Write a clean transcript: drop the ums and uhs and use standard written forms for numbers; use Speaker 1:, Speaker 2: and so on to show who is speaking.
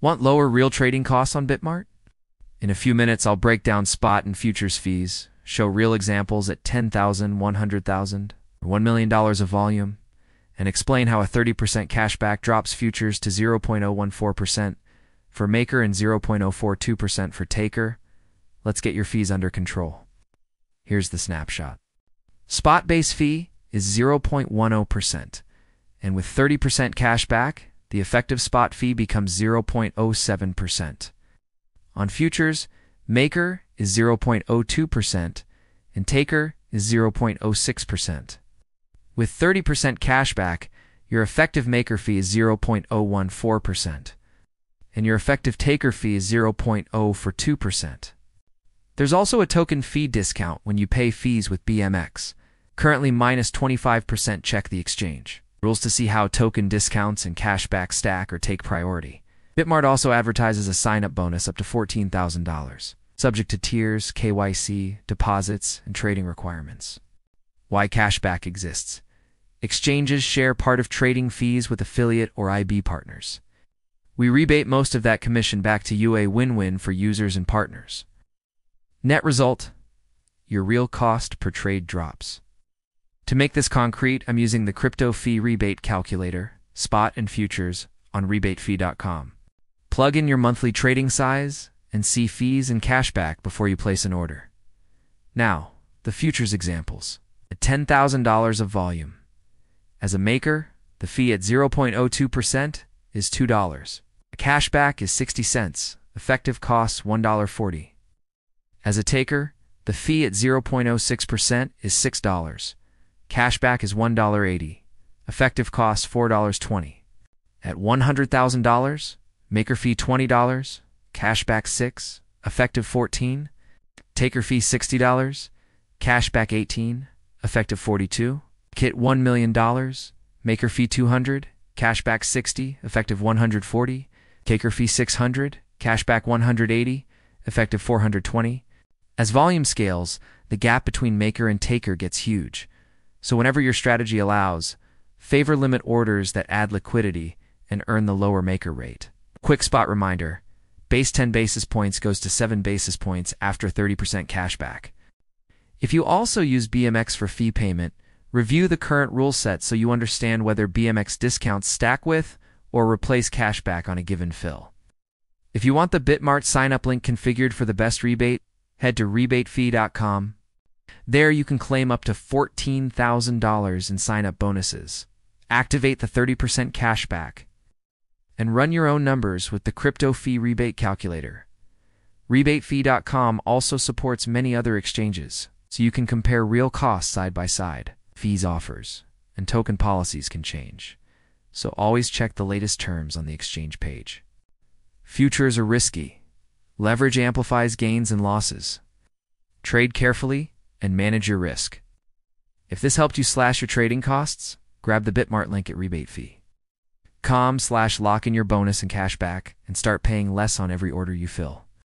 Speaker 1: Want lower real trading costs on BitMart? In a few minutes, I'll break down spot and futures fees, show real examples at $10,000, $100,000, or $1 million of volume, and explain how a 30% cashback drops futures to 0.014% for maker and 0.042% for taker. Let's get your fees under control. Here's the snapshot. Spot base fee is 0.10%, and with 30% cashback, the effective spot fee becomes 0.07%. On futures, maker is 0.02% and taker is 0.06%. With 30% cashback, your effective maker fee is 0.014%, and your effective taker fee is 0.042%. There's also a token fee discount when you pay fees with BMX, currently minus 25%. Check the exchange rules to see how token discounts and cashback stack or take priority. BitMart also advertises a sign-up bonus up to $14,000, subject to tiers, KYC, deposits, and trading requirements. Why cashback exists. Exchanges share part of trading fees with affiliate or IB partners. We rebate most of that commission back to you, a win-win for users and partners. Net result, your real cost per trade drops. To make this concrete, I'm using the crypto fee rebate calculator, spot and futures, on rebatefee.com. Plug in your monthly trading size and see fees and cashback before you place an order. Now, the futures examples. At $10,000 of volume. As a maker, the fee at 0.02% is $2. A cashback is 60 cents, effective costs $1.40. As a taker, the fee at 0.06% is $6. Cashback is $1.80. Effective cost $4.20. At $100,000, maker fee $20, cashback $6, effective $14. Taker fee $60, cashback $18, effective $42. Kit $1 million, maker fee $200, cashback $60, effective $140. Taker fee $600, cashback $180, effective $420. As volume scales, the gap between maker and taker gets huge. So whenever your strategy allows, favor limit orders that add liquidity and earn the lower maker rate. Quick spot reminder, base 10 basis points goes to 7 basis points after 30% cashback. If you also use BMX for fee payment, review the current rule set so you understand whether BMX discounts stack with or replace cashback on a given fill. If you want the BitMart sign-up link configured for the best rebate, head to rebatefee.com. There you can claim up to $14,000 in sign-up bonuses, activate the 30% cashback, and run your own numbers with the crypto fee rebate calculator. Rebatefee.com also supports many other exchanges, so you can compare real costs side by side. Fees, offers, and token policies can change, so always check the latest terms on the exchange page. Futures are risky. Leverage amplifies gains and losses. Trade carefully and manage your risk. If this helped you slash your trading costs, grab the BitMart link at rebatefee.com/lock in your bonus and cashback and start paying less on every order you fill.